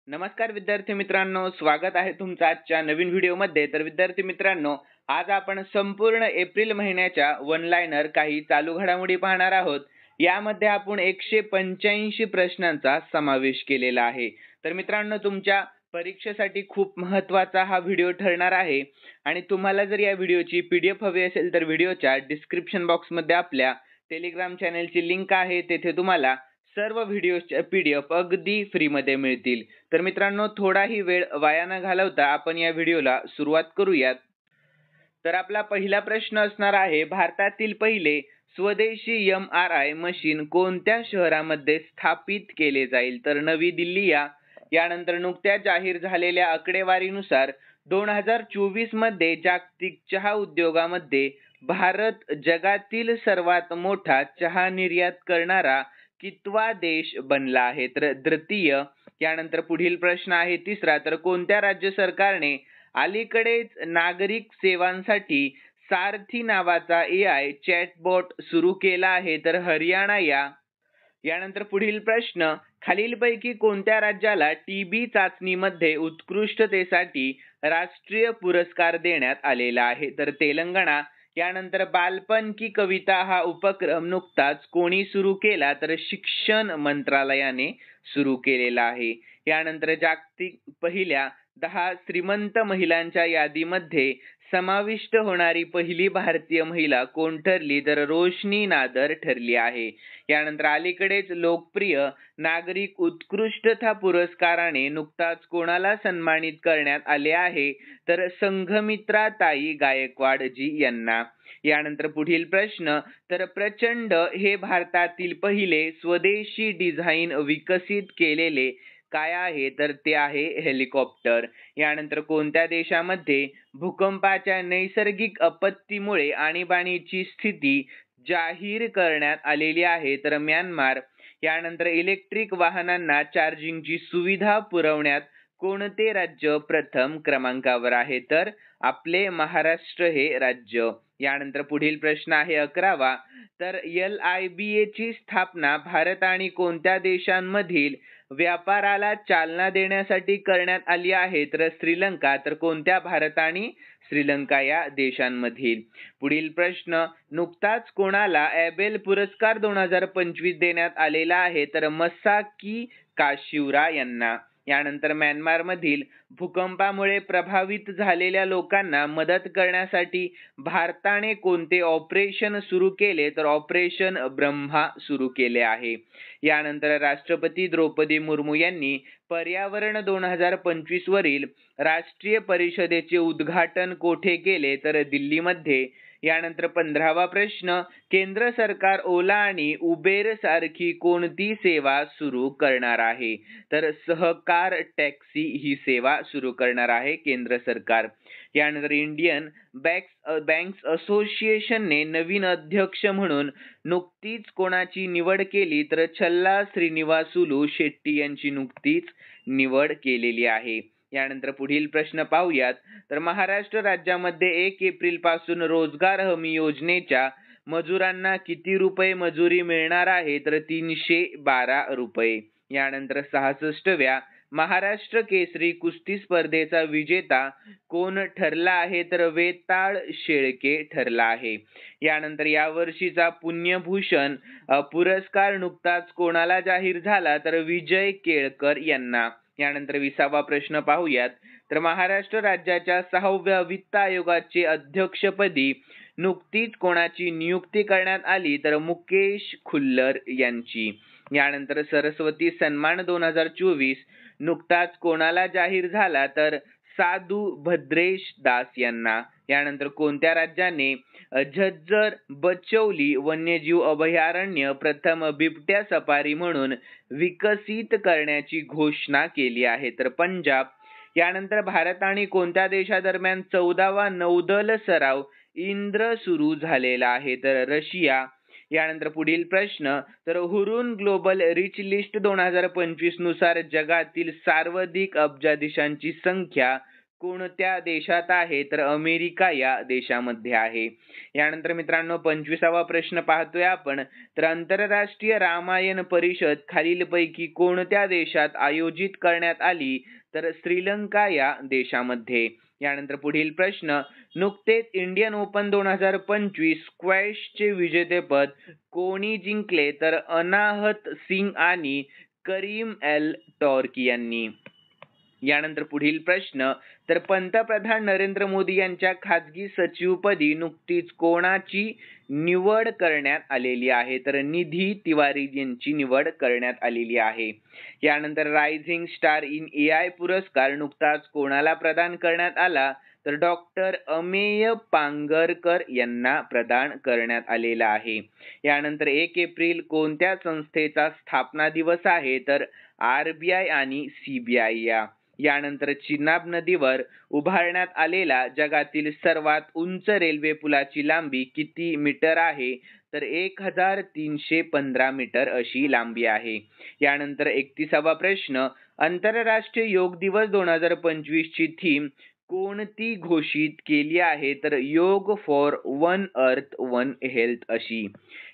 नमस्कार विद्यार्थी मित्रांनो, स्वागत आहे तुमचं आजच्या नवीन व्हिडिओमध्ये. तर विद्यार्थी मित्रांनो, आज आपण संपूर्ण एप्रिल महिन्याच्या वन लाइनर काही चालू घडामोडी पाहणार आहोत. यामध्ये आपण 185 प्रश्नांचा समावेश केलेला आहे. तर मित्रांनो, तुमच्या परीक्षेसाठी खूप महत्त्वाचा हा व्हिडिओ ठरणार आहे आणि तुम्हाला जर या व्हिडिओची PDF हवी असेल तर व्हिडिओच्या डिस्क्रिप्शन बॉक्समध्ये आपल्या टेलिग्राम चॅनलची लिंक आहे. तेथे तुम्हाला सर्व व्हिडिओच्या PDF अगदी फ्रीमध्ये मिळतील. तर मित्रांनो, थोडाही वेळ वाया न घालवता आपण या व्हिडिओला सुरुवात करूयात. तर आपला पहिला प्रश्न असणार आहे, भारतातील पहिले स्वदेशी MRI मशीन कोणत्या शहरामध्ये स्थापित केले जाईल? तर नवी दिल्ली यानंतर नुकत्याच जाहीर झालेल्या आकडेवारीनुसार 2024 मध्ये जागतिक चहा उद्योगामध्ये भारत जगातील सर्वात मोठा चहा निर्यात करणारा कितवा देश बनला आहे? तर तृतीय. यानंतर पुढील प्रश्न आहे तिसरा, तर कोणत्या राज्य सरकारने अलीकडेच नागरिक सेवांसाठी सारथी नावाचा AI चॅटबॉट सुरू केला आहे? तर हरियाणा यानंतर पुढील प्रश्न, खालीलपैकी कोणत्या राज्याला TB चाचणीमध्ये उत्कृष्टतेसाठी राष्ट्रीय पुरस्कार देण्यात आलेला आहे? तर तेलंगणा. यानंतर बालपण की कविता हा उपक्रम नुकताच कोणी सुरू केला? तर शिक्षण मंत्रालयाने सुरू केलेला आहे. यानंतर जागतिक पहिल्या 10 श्रीमंत महिलांच्या यादीमध्ये समाविष्ट होणारी पहिली भारतीय महिला कोण ठरली? तर रोशनी नादर ठरली आहे. यानंतर अलीकडेच लोकप्रिय नागरिक उत्कृष्टता पुरस्काराने नुकताच कोणाला सन्मानित करण्यात आले आहे? तर संघमित्राताई गायकवाड जी यांना. यानंतर पुढील प्रश्न, तर प्रचंड हे भारतातील पहिले स्वदेशी डिझाईन विकसित केलेले काय आहे? तर ते आहे हेलिकॉप्टर. यानंतर कोणत्या देशामध्ये भूकंपाच्या नैसर्गिक आपत्तीमुळे आणीबाणीची स्थिती जाहीर करण्यात आलेली आहे? तर म्यानमार. यानंतर इलेक्ट्रिक वाहनांना चार्जिंगची सुविधा पुरवण्यात कोणते राज्य प्रथम क्रमांकावर आहे? तर आपले महाराष्ट्र हे राज्य. यानंतर पुढील प्रश्न आहे 11वा, तर LIBA ची स्थापना भारत आणि कोणत्या देशांमधील व्यापाराला चालना देण्यासाठी करण्यात आली आहे? तर श्रीलंका. तर कोणत्या? भारत आणि श्रीलंका या देशांमधील. पुढील प्रश्न, नुकताच कोणाला एबेल पुरस्कार 2025 देण्यात आलेला आहे? तर मसाकी काशिवरा यांना. यानंतर म्यानमारमधील भूकंपामुळे प्रभावित झालेल्या लोकांना मदत करण्यासाठी भारताने कोणते ऑपरेशन सुरू केले? तर ऑपरेशन ब्रह्मा सुरू केले आहे. यानंतर राष्ट्रपती द्रौपदी मुर्मू यांनी पर्यावरण 2025 वरील राष्ट्रीय परिषदेचे उद्घाटन कोठे केले? तर दिल्लीमध्ये. यानंतर 15वा प्रश्न, केंद्र सरकार ओला आणि उबेर सारखी कोणती सेवा सुरू करणार आहे? तर सहकार टॅक्सी ही सेवा सुरू करणार आहे केंद्र सरकार. यानंतर इंडियन बँक्स असोसिएशनने नवीन अध्यक्ष म्हणून नुकतीच कोणाची निवड केली? तर छल्ला श्रीनिवासुलू शेट्टी यांची नुकतीच निवड केलेली आहे. यानंतर पुढील प्रश्न पाहूयात, तर महाराष्ट्र राज्यामध्ये 1 एप्रिल पासून रोजगार हमी योजनेच्या मजुरांना किती रुपये मजुरी मिळणार आहे? तर 312 रुपये. यानंतर 66व्या महाराष्ट्र केसरी कुस्ती स्पर्धेचा विजेता कोण ठरला आहे? तर वेताळ शेळके ठरला आहे. यानंतर यावर्षीचा पुण्यभूषण पुरस्कार नुकताच कोणाला जाहीर झाला? तर विजय केळकर यांना. यानंतर 20वा प्रश्न पाहूयात, तर महाराष्ट्र राज्याच्या 6व्या वित्त आयोगाचे अध्यक्षपदी नुकतीच कोणाची नियुक्ती करण्यात आली? तर मुकेश खुल्लर यांची. यानंतर सरस्वती सन्मान 2024 नुकताच कोणाला जाहीर झाला? तर साधू भद्रेश दास यांना. यानंतर कोणत्या राज्याने झज्जर बचौली वन्यजीव अभयारण्य प्रथम बिबट्या सफारी म्हणून विकसित करण्याची घोषणा केली आहे? तर पंजाब. यानंतर भारत आणि कोणत्या देशादरम्यान 14वा नौदल सराव इंद्र सुरू झालेला आहे? तर रशिया. यानंतर पुढील प्रश्न, तर हुरून ग्लोबल रिच लिस्ट 2025 नुसार जगातील सर्वाधिक अब्जाधीशांची संख्या कोणत्या देशात आहे तर अमेरिका या देशामध्ये आहे. यानंतर मित्रांनो 25वा प्रश्न पाहतोय आपण. तर आंतरराष्ट्रीय रामायण परिषद खालीलपैकी कोणत्या देशात आयोजित करण्यात आली तर श्रीलंका या देशामध्ये. यानंतर पुढील प्रश्न. नुकतेच इंडियन ओपन 2025 स्क्वॅशचे विजेतेपद कोणी जिंकले तर अनाहत सिंग आणि करीम एल टॉर्की यांनी. यानंतर पुढील प्रश्न. तर पंतप्रधान नरेंद्र मोदी यांच्या खासगी सचिवपदी नुकतीच कोणाची निवड करण्यात आलेली आहे तर निधी तिवारी यांची निवड करण्यात आलेली आहे. यानंतर रायझिंग स्टार इन AI पुरस्कार नुकताच कोणाला प्रदान करण्यात आला तर डॉक्टर अमेय पांगरकर यांना प्रदान करण्यात आलेला आहे. यानंतर 1 एप्रिल कोणत्या संस्थेचा स्थापना दिवस आहे तर RBI आणि CBI या. यानंतर चिनाब नदीवर उभारण्यात आलेला जगातील सर्वात उंच रेल्वे पुलाची लांबी किती मीटर आहे तर 1315 मीटर अशी लांबी आहे. यानंतर 31वा प्रश्न. आंतरराष्ट्रीय योग दिवस 2025 ची थीम कोणती घोषित केली आहे तर योग for one earth one health अशी.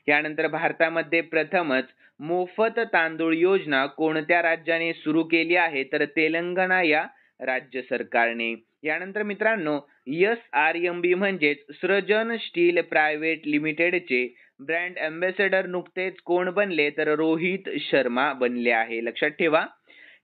यानंतर भारतामध्ये प्रथमच मोफत तांदूळ योजना कोणत्या राज्याने सुरू केली आहे तर तेलंगणा या राज्य सरकारने. यानंतर मित्रांनो SRMB म्हणजेच सृजन स्टील प्रायव्हेट लिमिटेडचे ब्रँड अँबॅसेडर नुकतेच कोण बनले तर रोहित शर्मा बनले आहे, लक्षात ठेवा.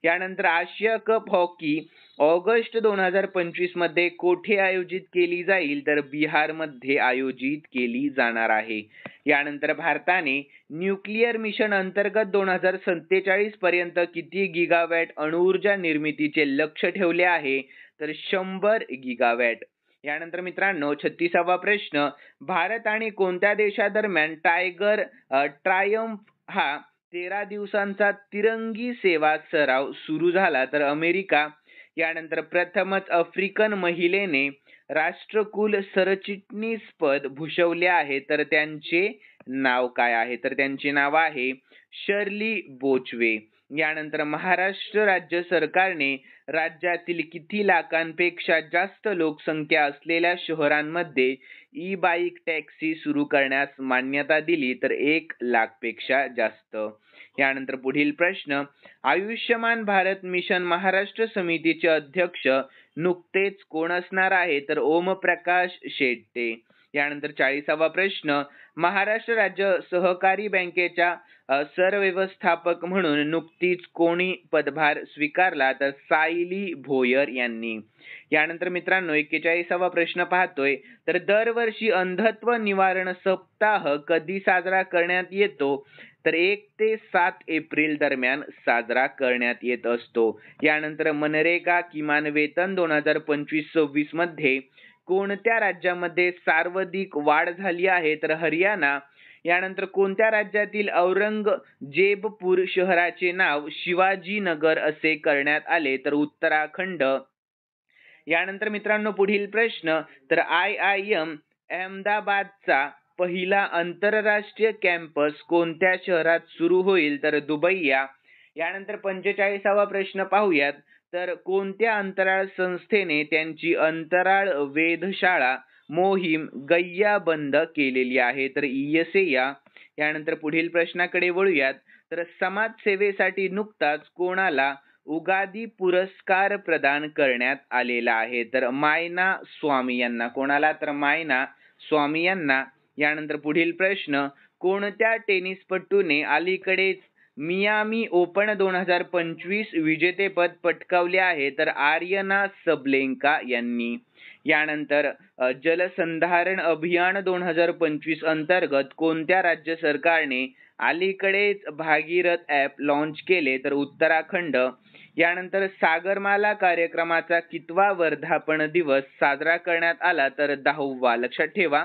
यानंतर आशिया कप हॉकी ऑगस्ट 2025 मध्ये कोठे आयोजित केली जाईल तर बिहारमध्ये आयोजित केली जाणार आहे. यानंतर भारताने न्यूक्लिअर मिशन अंतर्गत 2047 पर्यंत किती गिगावॅट अणुऊर्जा निर्मितीचे लक्ष्य ठेवले आहे तर 100 गिगावॅट. यानंतर मित्रांनो 36वा प्रश्न. भारत आणि कोणत्या देशादरम्यान टायगर ट्रायम्फ हा 13 दिवसांचा तिरंगी सेवा सराव सुरू झाला तर अमेरिका. यानंतर प्रथमच आफ्रिकन महिलेने राष्ट्रकुल सरचिटणीस पद भूषवले आहे तर त्यांचे नाव काय आहे तर त्यांचे नाव आहे शर्ली बोचवे. यानंतर महाराष्ट्र राज्य सरकारने राज्यातील किती लाखांपेक्षा जास्त लोकसंख्या असलेल्या शहरांमध्ये ई-बाईक टॅक्सी सुरू करण्यास मान्यता दिली तर 1 लाखपेक्षा जास्त. यानंतर पुढील प्रश्न. आयुष्यमान भारत मिशन महाराष्ट्र समितीचे अध्यक्ष नुकतेच कोण असणार आहे तर ओमप्रकाश शेट्टे. यानंतर 40वा प्रश्न. महाराष्ट्र राज्य सहकारी बँकेच्या सरव्यवस्थापक म्हणून नुकतीच कोणी पदभार स्वीकारला तर सायली भोयर यांनी. यानंतर मित्रांनो 41वा प्रश्न पाहतोय. तर दरवर्षी अंधत्व निवारण सप्ताह कधी साजरा करण्यात येतो तर 1 ते 7 एप्रिल दरम्यान साजरा करण्यात येत असतो. यानंतर मनरेगा किमान वेतन 2025-26 मध्ये कोणत्या राज्यामध्ये सर्वाधिक वाढ झाली आहे तर हरियाणा. यानंतर कोणत्या राज्यातील औरंगजेबपूर शहराचे नाव शिवाजीनगर असे करण्यात आले तर उत्तराखंड. यानंतर मित्रांनो पुढील प्रश्न. तर IIM अहमदाबादचा पहिला आंतरराष्ट्रीय कॅम्पस कोणत्या शहरात सुरू होईल तर दुबई या. यानंतर 45वा प्रश्न पाहूयात. तर कोणत्या अंतराळ संस्थेने त्यांची अंतराळ वेधशाळा मोहीम गय्या बंद केलेली आहे तर ESA या. यानंतर पुढील प्रश्नाकडे वळूयात. तर समाजसेवेसाठी नुकताच कोणाला उगादी पुरस्कार प्रदान करण्यात आलेला आहे तर मायना स्वामी यांना. कोणाला तर मायना स्वामी यांना. यानंतर पुढील प्रश्न. कोणत्या टेनिसपटूने अलीकडेच मियामी ओपन 2025 विजेतेपद पटकावले आहे तर आर्यना सबलेंका यांनी. यानंतर जलसंधारण अभियान 2025 अंतर्गत कोणत्या राज्य सरकारने अलीकडेच भागीरथ ॲप लॉन्च केले तर उत्तराखंड. यानंतर सागरमाला कार्यक्रमाचा कितवा वर्धापन दिवस साजरा करण्यात आला तर 10वा, लक्षात ठेवा.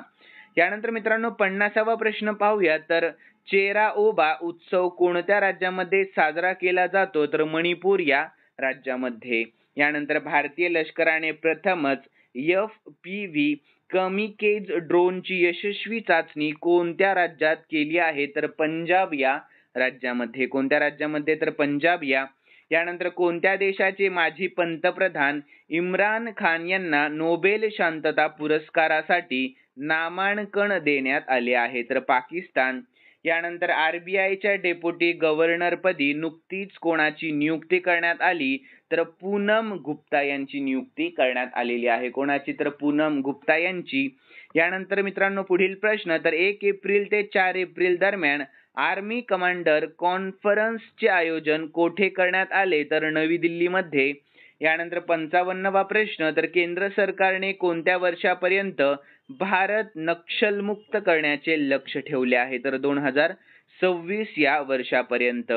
यानंतर मित्रांनो 50वा प्रश्न पाहूया. तर चेरा ओबा उत्सव कोणत्या राज्यामध्ये साजरा केला जातो तर मणिपूर या राज्यामध्ये. यानंतर भारतीय लष्कराने प्रथमच FPV कमिकेज ड्रोनची यशस्वी चाचणी कोणत्या राज्यात केली आहे तर पंजाब या राज्यामध्ये. कोणत्या राज्यामध्ये तर पंजाब या. यानंतर कोणत्या देशाचे माजी पंतप्रधान इम्रान खान यांना नोबेल शांतता पुरस्कारासाठी नामांकन देण्यात आले आहे? तर पाकिस्तान. यानंतर RBIच्या डेप्युटी गव्हर्नरपदी नुकतीच कोणाची नियुक्ती करण्यात आली? तर पूनम गुप्ता यांची नियुक्ती करण्यात आलेली आहे. कोणाची? तर पूनम गुप्ता यांची. यानंतर मित्रांनो पुढील प्रश्न, तर 1 एप्रिल ते 4 एप्रिल दरम्यान आर्मी कमांडर कॉन्फरन्सचे आयोजन कोठे करण्यात आले? तर नवी दिल्लीमध्ये. यानंतर 55वा प्रश्न, तर केंद्र सरकारने कोणत्या वर्षापर्यंत भारत नक्षलमुक्त करण्याचे लक्ष्य ठेवले आहे? तर 2026 या वर्षापर्यंत.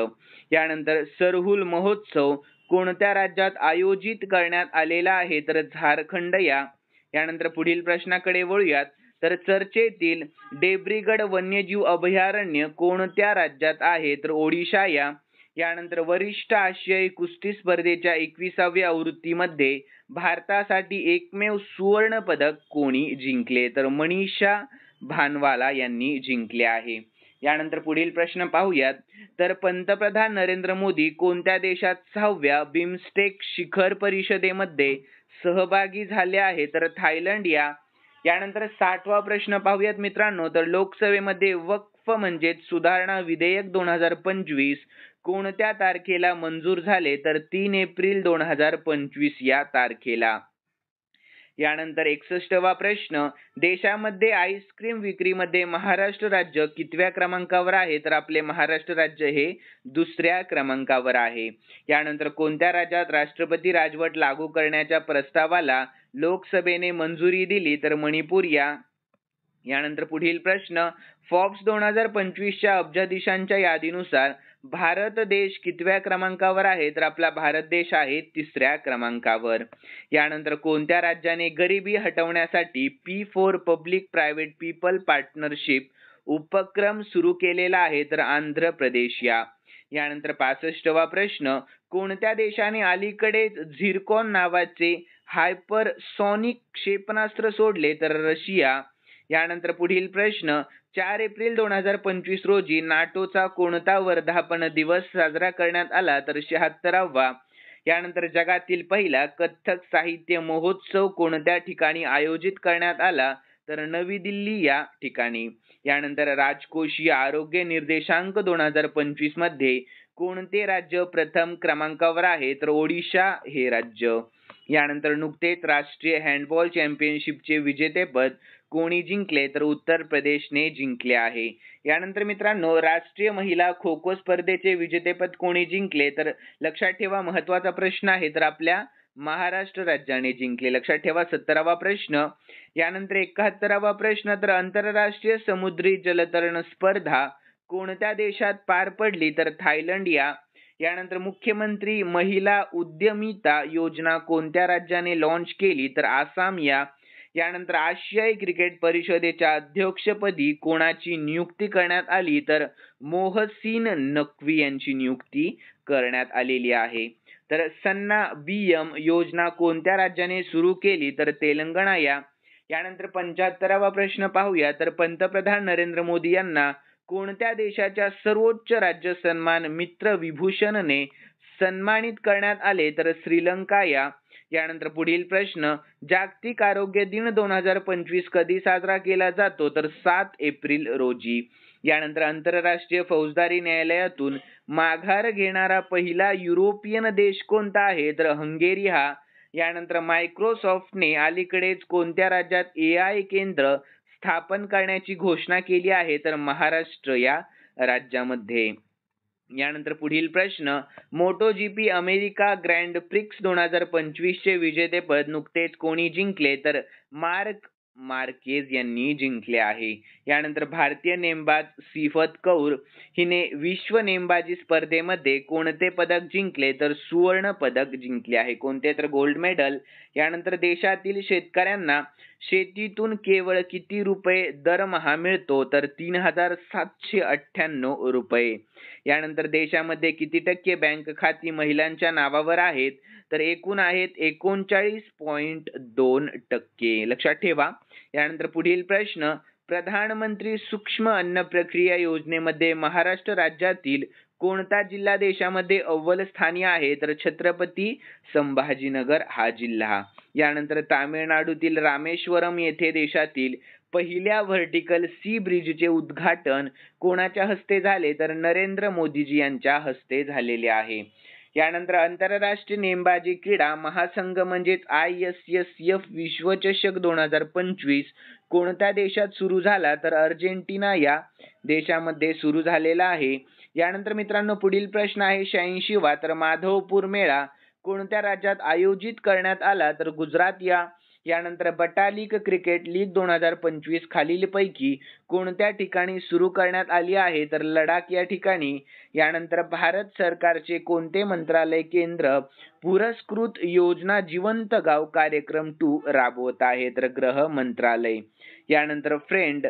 यानंतर सरहुल महोत्सव कोणत्या राज्यात आयोजित करण्यात आलेला आहे? तर झारखंड या. यानंतर पुढील प्रश्नाकडे वळूयात, तर चर्चेतील डेब्रीगड वन्यजीव अभयारण्य कोणत्या राज्यात आहे? तर ओडिशा या. यानंतर वरिष्ठ आशियाई कुस्ती स्पर्धेच्या 21व्या आवृत्तीमध्ये भारतासाठी एकमेव सुवर्ण पदक कोणी जिंकले? तर मनीषा भानवाला यांनी जिंकले आहे. यानंतर पुढील प्रश्न पाहूयात, तर पंतप्रधान नरेंद्र मोदी कोणत्या देशात 6व्या बिमस्टेक शिखर परिषदेमध्ये सहभागी झाले आहे? तर थायलंड या. यानंतर 60वा प्रश्न पाहूयात मित्रांनो, तर लोकसभेमध्ये वक्फ म्हणजे सुधारणा विधेयक 2025 कोणत्या तारखेला मंजूर झाले? तर 3 एप्रिल 2025 या तारखेला. यानंतर 61वा प्रश्न, देशामध्ये आईस्क्रीम विक्रीमध्ये महाराष्ट्र राज्य कितव्या क्रमांकावर आहे? तर आपले महाराष्ट्र राज्य हे 2ऱ्या क्रमांकावर आहे. यानंतर कोणत्या राज्यात राष्ट्रपती राजवट लागू करण्याच्या प्रस्तावाला लोकसभेने मंजुरी दिली? तर मणिपूर या. यानंतर पुढील प्रश्न, फॉर्ब्स 2025च्या अब्जाधीशांच्या यादीनुसार भारत देश कितव्या क्रमांकावर आहे? तर आपला भारत देश आहे 3ऱ्या क्रमांकावर. यानंतर कोणत्या राज्याने गरिबी हटवण्यासाठी P4 public private people partnership उपक्रम सुरू केलेला आहे? तर आंध्र प्रदेश या. यानंतर 65वा प्रश्न, कोणत्या देशाने अलीकडेच झिरकॉन नावाचे हायपरसॉनिक क्षेपणास्त्र सोडले? तर रशिया. यानंतर पुढील प्रश्न, 4 एप्रिल 2025 रोजी नाटोचा कोणता वर्धापन दिवस साजरा करण्यात आला? तर 76वा. यानंतर जगातील पहिला कथ्थक साहित्य महोत्सव कोणत्या ठिकाणी आयोजित करण्यात आला? तर नवी दिल्ली या ठिकाणी. यानंतर राजकोषीय आरोग्य निर्देशांक 2025 मध्ये कोणते राज्य प्रथम क्रमांकावर आहे? तर ओडिशा हे राज्य. यानंतर नुकतेच राष्ट्रीय हँडबॉल चॅम्पियनशिपचे विजेतेपद कोणी जिंकले? तर उत्तर प्रदेशने जिंकले आहे. यानंतर मित्रांनो राष्ट्रीय महिला खो खो स्पर्धेचे विजेतेपद कोणी जिंकले? तर लक्षात ठेवा, महत्त्वाचा प्रश्न आहे, तर आपल्या महाराष्ट्र राज्याने जिंकले. लक्षात ठेवा. 17वा प्रश्न. यानंतर 71वा प्रश्न, तर आंतरराष्ट्रीय समुद्री जलतरण स्पर्धा कोणत्या देशात पार पडली? तर थायलंड या. यानंतर मुख्यमंत्री महिला उद्यमिता योजना कोणत्या राज्याने लॉन्च केली? तर आसाम या. यानंतर आशियाई क्रिकेट परिषदेच्या अध्यक्षपदी कोणाची नियुक्ती करण्यात आली? तर मोहसिन नक्वी यांची नियुक्ती करण्यात आलेली आहे. तर सन्ना BM योजना कोणत्या राज्याने सुरू केली? तर तेलंगणा या. यानंतर 75वा प्रश्न पाहूया, तर पंतप्रधान नरेंद्र मोदी यांना कोणत्या देशाच्या सर्वोच्च राज्य सन्मान मित्र विभूषणने सन्मानित करण्यात आले? तर श्रीलंका या. यानंतर पुढील प्रश्न, जागतिक आरोग्य दिन 2025 कधी साजरा केला जातो? तर 7 एप्रिल रोजी. यानंतर आंतरराष्ट्रीय फौजदारी न्यायालयातून माघार घेणारा पहिला युरोपियन देश कोणता आहे? तर हंगेरी हा. यानंतर मायक्रोसॉफ्टने अलीकडेच कोणत्या राज्यात AI केंद्र स्थापन करण्याची घोषणा केली आहे? तर महाराष्ट्र या राज्यामध्ये. यानंतर पुढील प्रश्न, MotoGP अमेरिका ग्रँड प्रिक्स 2025 चे विजेतेपद नुकतेच कोणी जिंकले? तर मार्क मार्केज यांनी जिंकले आहे. यानंतर भारतीय नेमबाज सिफत कौर हिने विश्व नेमबाजी स्पर्धेमध्ये कोणते पदक जिंकले? तर सुवर्ण पदक जिंकले आहे. कोणते? तर गोल्ड मेडल. यानंतर देशातील शेतकऱ्यांना शेतीतून केवळ किती रुपये दरमहा मिळतो? तर 3798 रुपये. यानंतर देशामध्ये किती टक्के बँक खाती महिलांच्या नावावर आहेत? तर एकूण आहेत 39.2%. लक्षात ठेवा. यानंतर पुढील प्रश्न, प्रधानमंत्री सूक्ष्म अन्न प्रक्रिया योजनेमध्ये महाराष्ट्र राज्यातील कोणता जिल्हा देशामध्ये अव्वल स्थानी आहे तर छत्रपती संभाजीनगर हा जिल्हा. यानंतर तामिळनाडूतील रामेश्वरम येथे देशातील पहिल्या व्हर्टिकल सी ब्रिजचे उद्घाटन कोणाच्या हस्ते झाले तर नरेंद्र मोदीजी यांच्या हस्ते झालेले आहे. यानंतर आंतरराष्ट्रीय नेमबाजी क्रीडा महासंघ म्हणजेच ISSF विश्वचषक 2025 कोणत्या देशात सुरू झाला तर अर्जेंटिना या देशामध्ये सुरू झालेला आहे. यानंतर मित्रांनो पुढील प्रश्न आहे 86वा तर माधवपूर मेळा कोणत्या राज्यात आयोजित करण्यात आला तर गुजरात या. यानंतर बटालिक क्रिकेट लीग 2025 खालीलपैकी कोणत्या ठिकाणी सुरू करण्यात आली आहे तर लडाख या ठिकाणी. यानंतर भारत सरकारचे कोणते मंत्रालय केंद्र पुरस्कृत योजना जिवंत गाव कार्यक्रम 2 राबवत आहे तर गृह मंत्रालय. यानंतर फ्रेंड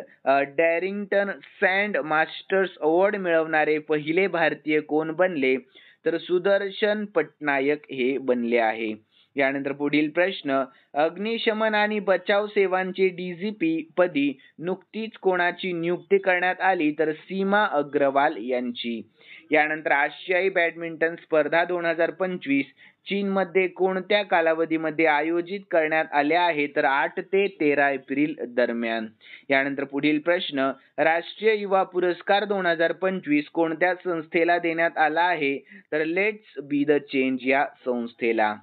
डॅरिंग्टन सँड मास्टर्स अवॉर्ड मिळवणारे पहिले भारतीय कोण बनले तर सुदर्शन पटनायक हे बनले आहे. यानंतर पुढील प्रश्न अग्निशमन आणि बचाव सेवांचे DGP पदी नुकतीच कोणाची नियुक्ती करण्यात आली तर सीमा अग्रवाल यांची. यानंतर आशियाई बॅडमिंटन स्पर्धा 2025 चीनमध्ये कोणत्या कालावधीमध्ये आयोजित करण्यात आल्या आहे तर 8 ते 13 एप्रिल दरम्यान. यानंतर पुढील प्रश्न राष्ट्रीय युवा पुरस्कार 2025 कोणत्या संस्थेला देण्यात आला आहे तर लेट्स बी द चेंज या संस्थेला.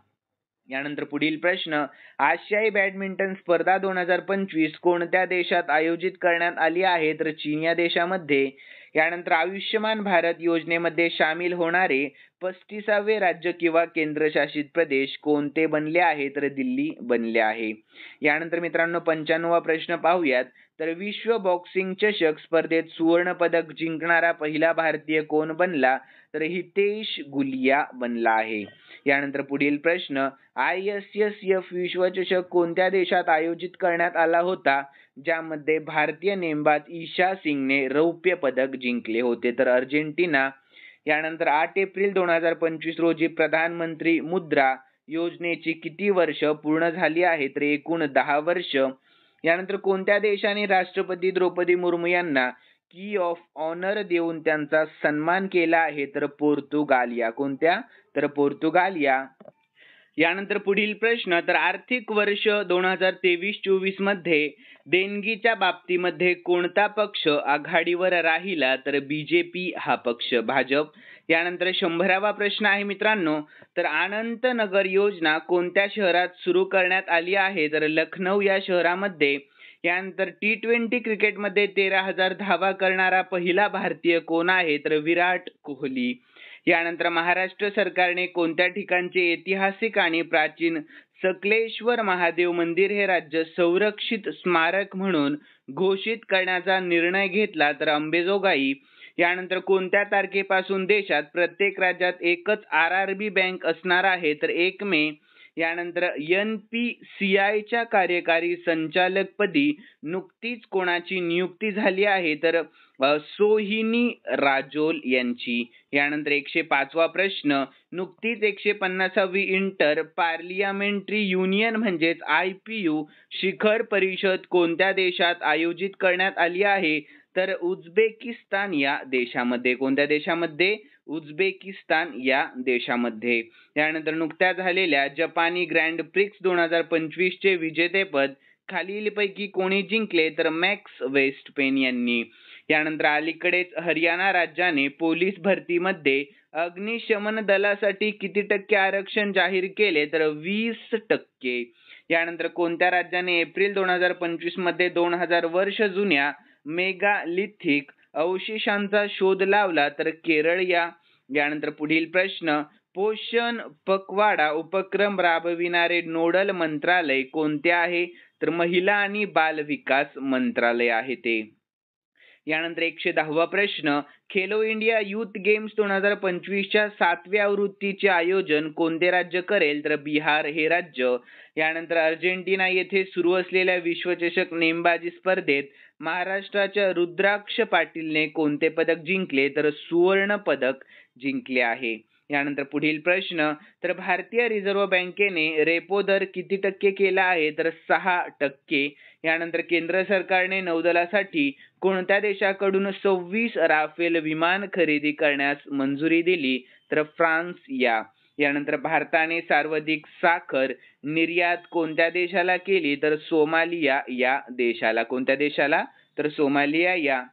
यानंतर पुढील प्रश्न आशियाई बॅडमिंटन स्पर्धा 2025 कोणत्या देशात आयोजित करण्यात आली आहे तर चीन या देशामध्ये. यानंतर आयुष्यमान भारत योजनेमध्ये सामील होणारे 35वे राज्य किंवा केंद्रशासित प्रदेश कोणते बनले आहे तर दिल्ली बनले आहे. यानंतर मित्रांनो 95वा प्रश्न पाहूयात तर विश्व बॉक्सिंग चषक स्पर्धेत सुवर्ण पदक जिंकणारा पहिला भारतीय कोण बनला तर हितेश गुलिया बनला आहे. यानंतर पुढील प्रश्न ISSF विश्वचषक कोणत्या देशात आयोजित करण्यात आला होता ज्यामध्ये भारतीय नेमबाज ईशा सिंगने रौप्य पदक जिंकले होते तर अर्जेंटिना. यानंतर 8 एप्रिल 2025 रोजी प्रधानमंत्री मुद्रा योजनेची किती वर्ष पूर्ण झाली आहे तर एकूण 10 वर्ष. यानंतर कोणत्या देशाने राष्ट्रपती द्रौपदी मुर्मू यांना की ऑफ ऑनर देऊन त्यांचा सन्मान केला आहे तर पोर्तुगालिया. कोणत्या तर पोर्तुगालिया. यानंतर पुढील प्रश्न तर आर्थिक वर्ष 2023-24 मध्ये देणगीच्या बाबतीमध्ये कोणता पक्ष आघाडीवर राहिला तर BJP हा पक्ष भाजप. यानंतर 100वा प्रश्न आहे मित्रांनो तर अनंतनगर योजना कोणत्या शहरात सुरू करण्यात आली आहे तर लखनौ या शहरामध्ये. यानंतर T20 क्रिकेटमध्ये 13,000 धावा करणारा पहिला भारतीय कोण आहे तर विराट कोहली. यानंतर महाराष्ट्र सरकारने कोणत्या ठिकाणचे ऐतिहासिक आणि प्राचीन सकलेश्वर महादेव मंदिर हे राज्य संरक्षित स्मारक म्हणून घोषित करण्याचा निर्णय घेतला तर अंबेजोगाई. यानंतर कोणत्या तारखेपासून देशात प्रत्येक राज्यात एकच RRB बँक असणार आहे तर 1 मे. यानंतर NPCIच्या कार्यकारी संचालकपदी नुकतीच कोणाची नियुक्ती झाली आहे तर सोहिनी राजोल यांची. यानंतर 105वा प्रश्न नुकतीच 150वी इंटर पार्लियामेंटरी युनियन म्हणजेच IPU शिखर परिषद कोणत्या देशात आयोजित करण्यात आली आहे तर उझबेकिस्तान या देशामध्ये. कोणत्या देशामध्ये उझबेकिस्तान या देशामध्ये. यानंतर नुकत्याच झालेल्या जपानी ग्रँड प्रिक्स 2025 चे विजेतेपद खालीलपैकी कोणी जिंकले तर मॅक्स वेस्टपेन यांनी. यानंतर अलीकडेच हरियाणा राज्याने पोलीस भरतीमध्ये अग्निशमन दलासाठी किती टक्के आरक्षण जाहीर केले तर 20%. यानंतर कोणत्या राज्याने एप्रिल 2025 मध्ये 2000 वर्ष जुन्या मेगालिथिक अवशेषांचा शोध लावला तर केरळ या. यानंतर पुढील प्रश्न पोषण पखवाडा उपक्रम राबविणारे नोडल मंत्रालय कोणते आहे तर महिला आणि बाल विकास मंत्रालय आहे ते. यानंतर 110वा प्रश्न खेलो इंडिया युथ गेम्स 2025 च्या 7व्या आवृत्तीचे आयोजन कोणते राज्य करेल तर बिहार हे राज्य. यानंतर अर्जेंटिना येथे सुरू असलेल्या विश्वचषक नेमबाजी स्पर्धेत महाराष्ट्राच्या रुद्राक्ष पाटीलने कोणते पदक जिंकले तर सुवर्ण पदक जिंकले आहे. यानंतर पुढील प्रश्न, तर भारतीय रिझर्व्ह बँकेने रेपो दर किती टक्के केला आहे? तर 6%. यानंतर केंद्र सरकारने नौदलासाठी कोणत्या देशाकडून 26 राफेल विमान खरेदी करण्यास मंजुरी दिली? तर फ्रान्स यानंतर भारताने सर्वाधिक साखर निर्यात कोणत्या देशाला केली? तर सोमालिया या देशाला. कोणत्या देशाला? तर सोमालिया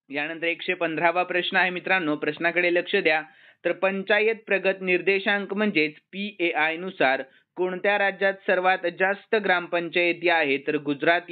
यानंतर 115वा प्रश्न आहे मित्रांनो, प्रश्नाकडे लक्ष द्या. तर पंचायत प्रगत निर्देशांक म्हणजेच PAI नुसार कोणत्या राज्यात सर्वात जास्त ग्रामपंचायती आहे? तर गुजरात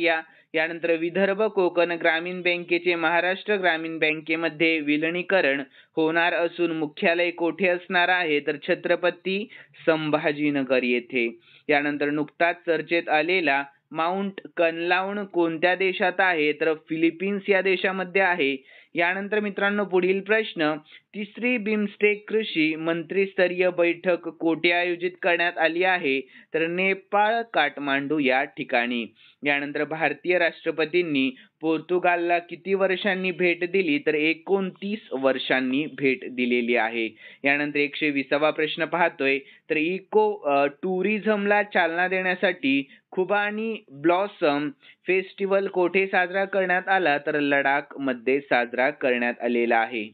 यानंतर विदर्भ कोकण ग्रामीण बँकेचे महाराष्ट्र ग्रामीण बँकेमध्ये विलीनीकरण होणार असून मुख्यालय कोठे असणार आहे? तर छत्रपती संभाजीनगर येथे. यानंतर नुकताच चर्चेत आलेला माउंट कनलाऊन कोणत्या देशात आहे? तर फिलिपिन्स या देशामध्ये आहे. यानंतर मित्रांनो पुढील प्रश्न, तिसरी बिमस्टेक कृषी मंत्रिस्तरीय बैठक कोठे आयोजित करण्यात आली आहे? तर नेपाळ काठमांडू या ठिकाणी. यानंतर भारतीय राष्ट्रपतींनी पोर्तुगालला किती वर्षांनी भेट दिली? तर 29 वर्षांनी भेट दिलेली आहे. यानंतर 120वा प्रश्न पाहतोय, तर इको टुरिझमला चालना देण्यासाठी खुबानी ब्लॉसम फेस्टिवल कोठे साजरा करण्यात आला? तर लडाख मध्ये साजरा करण्यात आलेला आहे.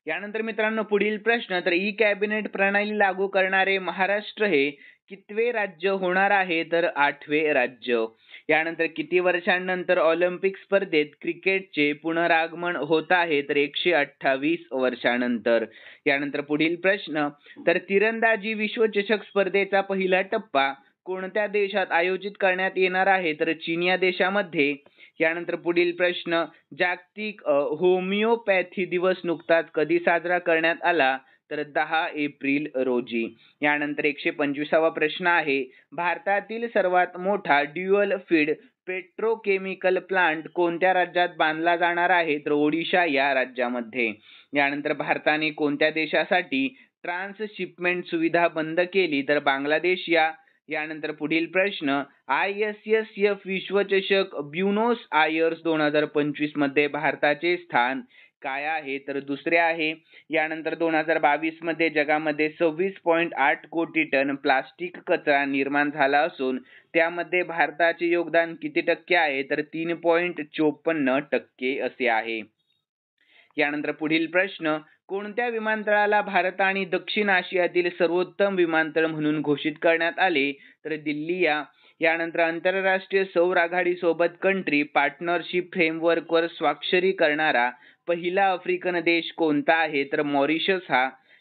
यानंतर मित्रांनो पुढील प्रश्न, तर ई कॅबिनेट प्रणाली लागू करणारे महाराष्ट्र हे कितवे राज्य होणार आहे? तर 8वे राज्य. यानंतर किती वर्षांनंतर ऑलिम्पिक स्पर्धेत क्रिकेटचे पुनरागमन होत आहे? तर 128 वर्षांनंतर. यानंतर पुढील प्रश्न, तर तिरंदाजी विश्वचषक स्पर्धेचा पहिला टप्पा कोणत्या देशात आयोजित करण्यात येणार आहे? तर चीन या देशामध्ये. यानंतर पुढील प्रश्न, जागतिक होमिओपॅथी दिवस नुकताच कधी साजरा करण्यात आला? तर 10 एप्रिल रोजी. यानंतर 125वा प्रश्न आहे, भारतातील सर्वात मोठा ड्युअल फीड पेट्रोकेमिकल प्लांट कोणत्या राज्यात बांधला जाणार आहे? तर ओडिशा या राज्यामध्ये. यानंतर भारताने कोणत्या देशासाठी ट्रान्सशिपमेंट सुविधा बंद केली? तर बांगलादेश यानंतर पुढील प्रश्न, ISSF विश्वचषक ब्युनोस आयर्स 2025 मध्ये भारताचे स्थान काय आहे? तर दुसरे आहे. यानंतर 2022 मध्ये जगामध्ये 26.8 कोटी टन प्लास्टिक कचरा निर्माण झाला असून त्यामध्ये भारताचे योगदान किती टक्के आहे? तर 3.54% असे आहे. यानंतर पुढील प्रश्न, कोणत्या विमानतळाला भारत आणि दक्षिण आशियातील सर्वोत्तम विमानतळ म्हणून घोषित करण्यात आले? तर दिल्ली यानंतर आंतरराष्ट्रीय सौर आघाडी सोबत कंट्री पार्टनरशिप फ्रेमवर्कवर स्वाक्षरी करणारा पहिला आफ्रिकन देश कोणता आहे? तर मॉरिशस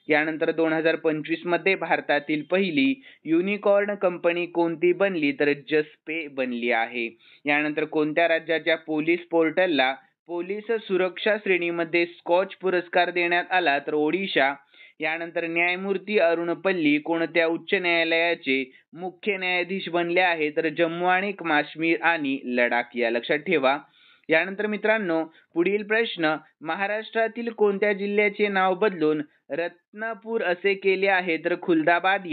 यानंतर 2025 मध्ये भारतातील पहिली युनिकॉर्न कंपनी कोणती बनली? तर जस्पे बनली आहे. यानंतर कोणत्या राज्याच्या पोलीस पोर्टलला पोलीस सुरक्षा श्रेणीमध्ये स्कॉच पुरस्कार देण्यात आला? तर ओडिशा. यानंतर न्यायमूर्ती अरुण पल्ली कोणत्या उच्च न्यायालयाचे मुख्य न्यायाधीश बनले आहे? तर जम्मू आणि काश्मीर आणि लडाख या. लक्षात ठेवा. यानंतर मित्रांनो पुढील प्रश्न, महाराष्ट्रातील कोणत्या जिल्ह्याचे नाव बदलून रत्नापूर असे केले आहे? तर खुलदाबाद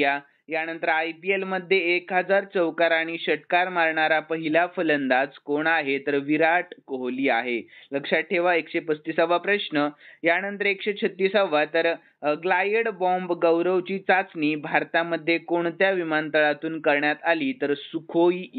यानंतर IPL मध्ये 1000 चौकार आणि षटकार मारणारा पहिला फलंदाज कोण आहे? तर विराट कोहली आहे. लक्षात ठेवा. 135वा प्रश्न. यानंतर 136वा, तर ग्लाइड बॉम्ब गौरवची चाचणी भारतामध्ये कोणत्या विमानतळातून करण्यात आली? तर सुखोई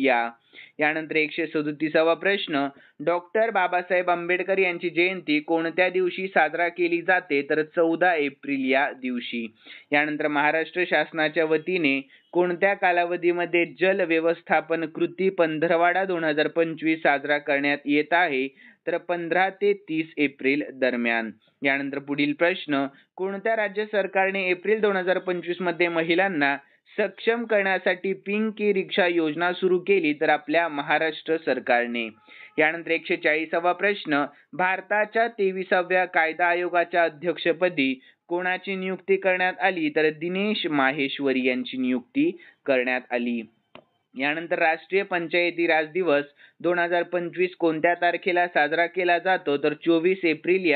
यानंतर 137वा प्रश्न, डॉक्टर बाबासाहेब आंबेडकर यांची जयंती कोणत्या दिवशी साजरा केली जाते? तर 14 एप्रिल या दिवशी. यानंतर महाराष्ट्र शासनाच्या वतीने कोणत्या कालावधीमध्ये जल व्यवस्थापन कृती पंधरवाडा 2025 साजरा करण्यात येत आहे? तर 15 ते 30 एप्रिल दरम्यान. यानंतर पुढील प्रश्न, कोणत्या राज्य सरकारने एप्रिल 2025 मध्ये महिलांना सक्षम करण्यासाठी पिंक ई रिक्षा योजना सुरू केली? तर आपल्या महाराष्ट्र सरकारने. यानंतर 140वा प्रश्न, भारताच्या 23व्या कायदा आयोगाच्या अध्यक्षपदी कोणाची नियुक्ती करण्यात आली? तर दिनेश माहेश्वरी यांची नियुक्ती करण्यात आली. यानंतर राष्ट्रीय पंचायती राज दिवस 2025 कोणत्या तारखेला साजरा केला जातो? तर 24 एप्रिल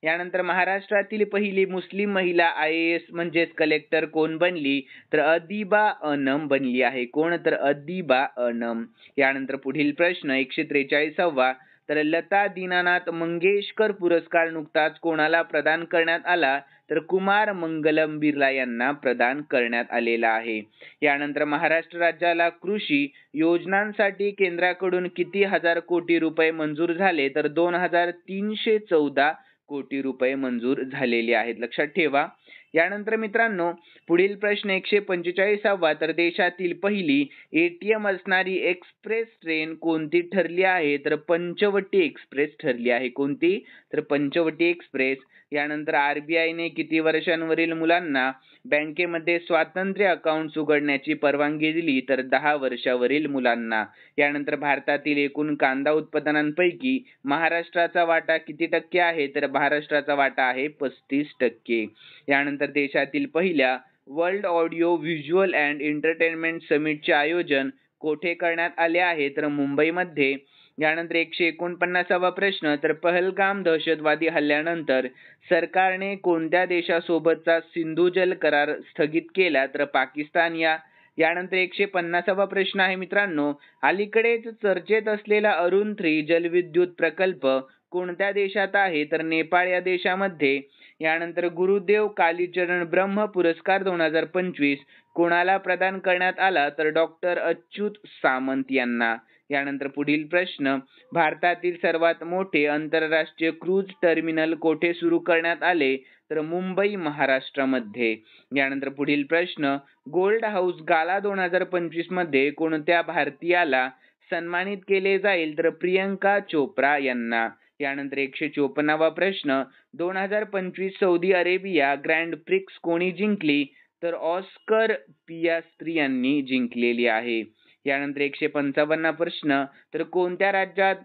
यानंतर महाराष्ट्रातील पहिली मुस्लिम महिला IAS म्हणजेच कलेक्टर कोण बनली? तर अदिबा अनम बनली आहे. कोण? तर अदिबा अनम. यानंतर पुढील प्रश्न 143वा, तर लता दीनानाथ मंगेशकर पुरस्कार नुकताच कोणाला प्रदान करण्यात आला, तर कुमार मंगलम बिर्ला यांना प्रदान करण्यात आलेला आहे. यानंतर महाराष्ट्र राज्याला कृषी योजनांसाठी केंद्राकडून किती हजार कोटी रुपये मंजूर झाले, तर 2314 कोटी रुपये मंजूर झालेले आहेत, लक्षात ठेवा. यानंतर मित्रांनो पुढील प्रश्न 145वा, तर देशातील पहिली ATM असणारी एक्सप्रेस ट्रेन कोणती ठरली आहे, तर पंचवटी एक्सप्रेस ठरली आहे. कोणती, तर पंचवटी एक्सप्रेस. यानंतर RBI ने किती वर्षांवरील मुलांना बँकेमध्ये स्वातंत्र्य अकाउंट उघडण्याची परवानगी दिली, तर 10 वर्षावरील मुलांना. यानंतर भारतातील एकूण कांदा उत्पादनांपैकी महाराष्ट्राचा वाटा किती टक्के आहे, तर महाराष्ट्राचा वाटा आहे 35%. यानंतर देशातील पहिल्या world audio visual and entertainment समिटचे आयोजन कोठे करण्यात आले आहे, तर मुंबईमध्ये. यानंतर 149वा प्रश्न, तर पहलगाम दहशतवादी हल्ल्यानंतर सरकारने कोणत्या देशासोबतचा सिंधू जल करार स्थगित केला, तर पाकिस्तान या. यानंतर 150वा प्रश्न आहे मित्रांनो, अलीकडेच चर्चेत असलेला अरुण 3 जलविद्युत प्रकल्प कोणत्या देशात आहे, तर नेपाळ या देशामध्ये. यानंतर गुरुदेव कालीचरण ब्रह्म पुरस्कार 2025 कोणाला प्रदान करण्यात आला, तर डॉक्टर अच्युत सामंत यांना. यानंतर पुढील प्रश्न, भारतातील सर्वात मोठे आंतरराष्ट्रीय क्रूज टर्मिनल कोठे सुरू करण्यात आले, तर मुंबई महाराष्ट्रामध्ये. यानंतर पुढील प्रश्न, गोल्ड हाऊस गाला 2025 मध्ये कोणत्या भारतीयाला सन्मानित केले जाईल, तर प्रियंका चोप्रा यांना. यानंतर 154वा प्रश्न, 2025 सौदी अरेबिया ग्रँड प्रिक्स कोणी जिंकली, तर ऑस्कर पियास्त्री यांनी जिंकलेली आहे. यानंतर 155 प्रश्न, तर कोणत्या राज्यात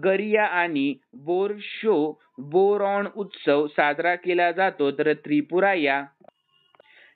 गरिया आणि बोरॉन उत्सव साजरा केला जातो, तर त्रिपुरा या.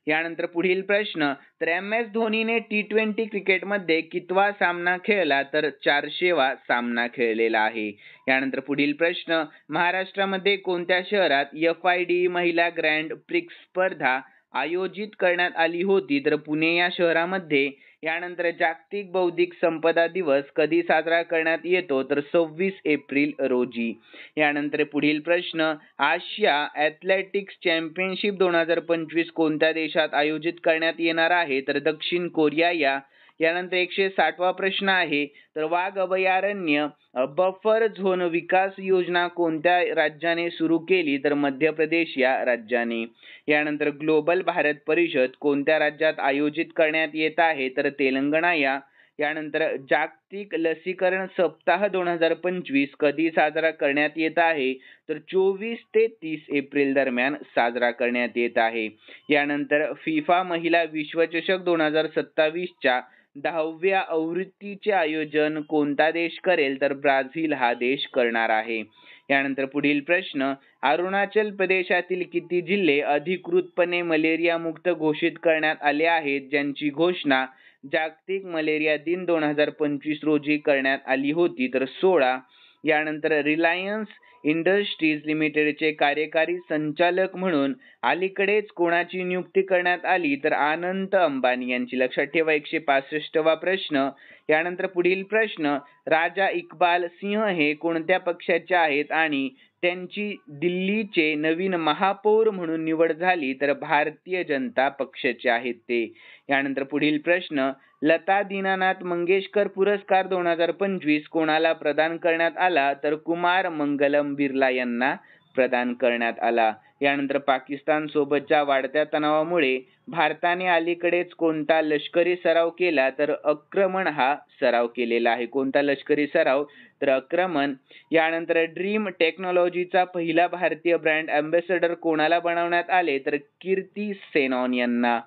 यानंतर पुढील प्रश्न, तर MS धोनीने T20 क्रिकेटमध्ये कितवा सामना खेळला, तर 400वा सामना खेळलेला आहे. यानंतर पुढील प्रश्न, महाराष्ट्रामध्ये कोणत्या शहरात FIDE महिला ग्रँड प्रिक्स स्पर्धा आयोजित करण्यात आली होती, तर पुणे या शहरामध्ये. यानंतर जागतिक बौद्धिक संपदा दिवस कधी साजरा करण्यात येतो, तर 26 एप्रिल रोजी. यानंतर पुढील प्रश्न, आशिया ॲथलेटिक्स चॅम्पियनशिप 2025 कोणत्या देशात आयोजित करण्यात येणार आहे, तर दक्षिण कोरिया या. यानंतर 160वा प्रश्न आहे, तर वाघ अभयारण्य बफर झोन विकास योजना कोणत्या राज्याने सुरू केली, तर मध्य प्रदेश या राज्याने. यानंतर ग्लोबल भारत परिषद कोणत्या राज्यात आयोजित करण्यात येत आहे, तर तेलंगणा या. यानंतर जागतिक लसीकरण सप्ताह 2025 कधी साजरा करण्यात येत आहे, तर 24 ते 30 एप्रिल दरम्यान साजरा करण्यात येत आहे. यानंतर फिफा महिला विश्वचषक 2027 च्या 10व्या आवृत्तीचे आयोजन कोणता देश करेल, तर ब्राझील हा देश करणार आहे. यानंतर पुढील प्रश्न, अरुणाचल प्रदेशातील किती जिल्हे अधिकृतपणे मलेरिया मुक्त घोषित करण्यात आले आहेत, ज्यांची घोषणा जागतिक मलेरिया दिन 2025 रोजी करण्यात आली होती, तर 16. यानंतर रिलायन्स इंडस्ट्रीज लिमिटेडचे कार्यकारी संचालक म्हणून अलीकडेच कोणाची नियुक्ती करण्यात आली, तर अनंत अंबानी यांची. लक्षात ठेवा. 165वा प्रश्न. यानंतर पुढील प्रश्न, राजा इक्बाल सिंह हे कोणत्या पक्षाचे आहेत आणि त्यांची दिल्लीचे नवीन महापौर म्हणून निवड झाली, तर भारतीय जनता पक्षाचे आहेत ते. यानंतर पुढील प्रश्न, लता दीनानाथ मंगेशकर पुरस्कार 2025 कोणाला प्रदान करण्यात आला, तर कुमार मंगलम बिर्ला यांना प्रदान करण्यात आला. यानंतर पाकिस्तान सोबतच्या वाढत्या तणावामुळे भारताने अलीकडेच कोणता लष्करी सराव केला, तर आक्रमण हा सराव केलेला आहे. कोणता लष्करी सराव, तर आक्रमण. यानंतर ड्रीम टेक्नॉलॉजीचा पहिला भारतीय ब्रँड अँबॅसेडर कोणाला बनवण्यात आले, तर कीर्ती सेनॉन यांना.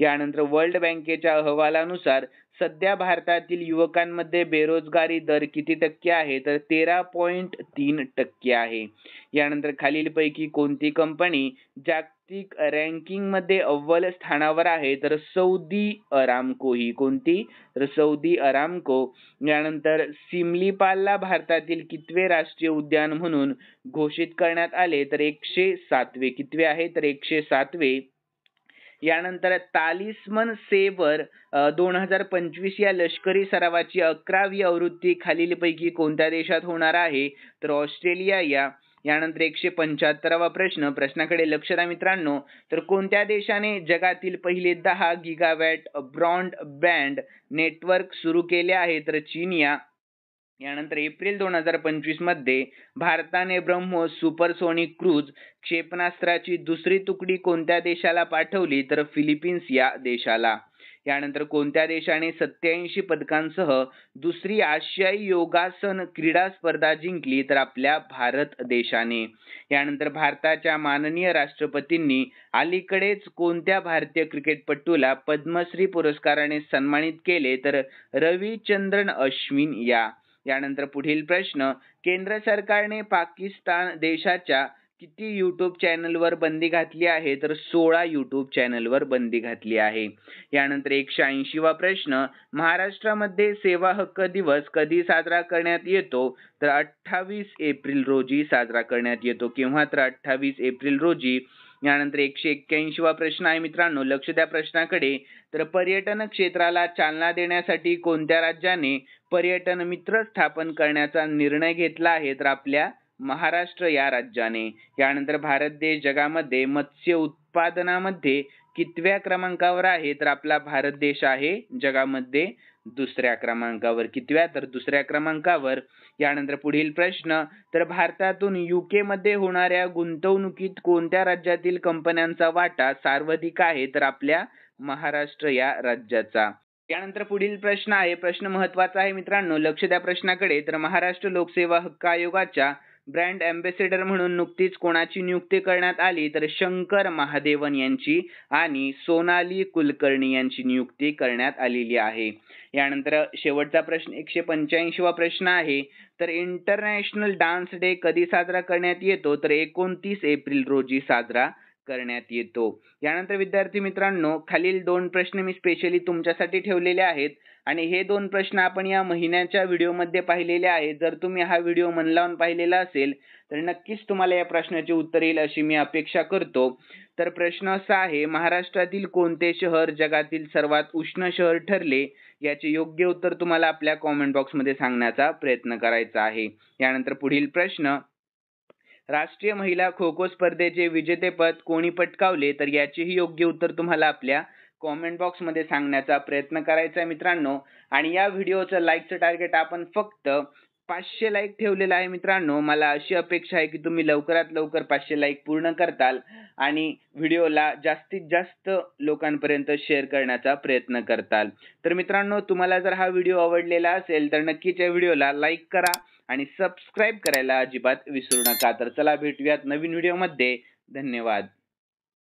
यानंतर वर्ल्ड बँकेच्या अहवालानुसार सध्या भारतातील युवकांमध्ये बेरोजगारी दर किती टक्के आहे, तर 13.3% आहे. यानंतर खालीलपैकी कोणती कंपनी जागतिक रँकिंग मध्ये अव्वल स्थानावर आहे, तर सौदी अरामको ही. कोणती, तर सौदी अरामको. यानंतर सिमलीपालला भारतातील कितवे राष्ट्रीय उद्यान म्हणून घोषित करण्यात आले, तर 107वे. कितवे आहे, तर 107वे. यानंतर तालिस्मन सेवर 2025 या लष्करी सरावाची 11वी आवृत्ती खालीलपैकी कोणत्या देशात होणार आहे? तर ऑस्ट्रेलिया यानंतर 175वा प्रश्नाकडे लक्ष द्या मित्रांनो. तर कोणत्या देशाने जगातील पहिले 10 गिगावॅट ब्रॉडबँड नेटवर्क सुरू केले आहे? तर चीन यानंतर एप्रिल 2025 मध्ये भारताने ब्रह्मोस सुपरसोनिक क्रूझ क्षेपणास्त्राची दुसरी तुकडी कोणत्या देशाला पाठवली? तर फिलिपिन्स या देशाला. यानंतर कोणत्या देशाने 87 पदकांसह दुसरी आशियाई योगासन क्रीडा स्पर्धा जिंकली? तर आपल्या भारत देशाने. यानंतर भारताच्या माननीय राष्ट्रपतींनी अलीकडेच कोणत्या भारतीय क्रिकेटपटूला पद्मश्री पुरस्काराने सन्मानित केले? तर रविचंद्रन अश्विन यानंतर पुढील प्रश्न, केंद्र सरकारने पाकिस्तान देशाच्या किती YouTube चॅनलवर बंदी घातली आहे? तर 16 YouTube चॅनलवर बंदी घातली आहे. यानंतर 180वा प्रश्न, महाराष्ट्रामध्ये सेवा हक्क दिवस कधी साजरा करण्यात येतो? तर 28 एप्रिल रोजी साजरा करण्यात येतो. केव्हा? तर 28 एप्रिल रोजी. यानंतर 181वा प्रश्न आहे मित्रांनो, लक्ष द्या प्रश्नाकडे. तर पर्यटन क्षेत्राला चालना देण्यासाठी कोणत्या राज्याने पर्यटन मित्र स्थापन करण्याचा निर्णय घेतला आहे? तर आपल्या महाराष्ट्र या राज्याने. यानंतर भारत देश जगामध्ये मत्स्य उत्पादनामध्ये कितव्या क्रमांकावर आहे? तर आपला भारत देश आहे जगामध्ये दुसऱ्या क्रमांकावर. कितव्या? तर दुसऱ्या क्रमांकावर. यानंतर पुढील प्रश्न, तर भारतातून UK मध्ये होणाऱ्या गुंतवणुकीत कोणत्या राज्यातील कंपन्यांचा वाटा सर्वाधिक आहे? तर आपल्या महाराष्ट्र या राज्याचा. यानंतर पुढील प्रश्न आहे, प्रश्न महत्त्वाचा आहे मित्रांनो, लक्ष द्या प्रश्नाकडे. तर महाराष्ट्र लोकसेवा हक्क आयोगाच्या ब्रँड अँबॅसेडर म्हणून नुकतीच कोणाची नियुक्ती करण्यात आली? तर शंकर महादेवन यांची आणि सोनाली कुलकर्णी यांची नियुक्ती करण्यात आलेली आहे. यानंतर शेवटचा प्रश्न 185वा प्रश्न आहे, तर इंटरनॅशनल डान्स डे कधी साजरा करण्यात येतो? तर 29 एप्रिल रोजी साजरा करण्यात येतो. यानंतर विद्यार्थी मित्रांनो, खालील 2 प्रश्न मी स्पेशली तुमच्यासाठी ठेवलेले आहेत आणि हे 2 प्रश्न आपण या महिन्याच्या व्हिडिओमध्ये पाहिलेले आहेत. जर तुम्ही हा व्हिडिओ मन लावून पाहिलेला असेल तर नक्कीच तुम्हाला या प्रश्नाचे उत्तर येईल अशी मी अपेक्षा करतो. तर प्रश्न असा आहे, महाराष्ट्रातील कोणते शहर जगातील सर्वात उष्ण शहर ठरले? याचे योग्य उत्तर तुम्हाला आपल्या कॉमेंट बॉक्समध्ये सांगण्याचा प्रयत्न करायचा आहे. यानंतर पुढील प्रश्न, राष्ट्रीय महिला खो खो स्पर्धेचे विजेतेपद कोणी पटकावले? तर याचेही योग्य उत्तर तुम्हाला आपल्या कॉमेंट बॉक्स मध्ये सांगण्याचा प्रयत्न करायचा आहे मित्रांनो. आणि या व्हिडिओचं लाईकचं टार्गेट आपण फक्त 500 लाईक ठेवलेलं आहे मित्रांनो. मला अशी अपेक्षा आहे की तुम्ही लवकरात लवकर 500 लाईक पूर्ण करताल आणि व्हिडिओला जास्तीत जास्त लोकांपर्यंत शेअर करण्याचा प्रयत्न करताल. तर मित्रांनो, तुम्हाला जर हा व्हिडिओ आवडलेला असेल तर नक्कीच या व्हिडिओला लाईक करा आणि सबस्क्राईब करायला अजिबात विसरू नका. तर चला भेटूयात नवीन व्हिडिओमध्ये. धन्यवाद.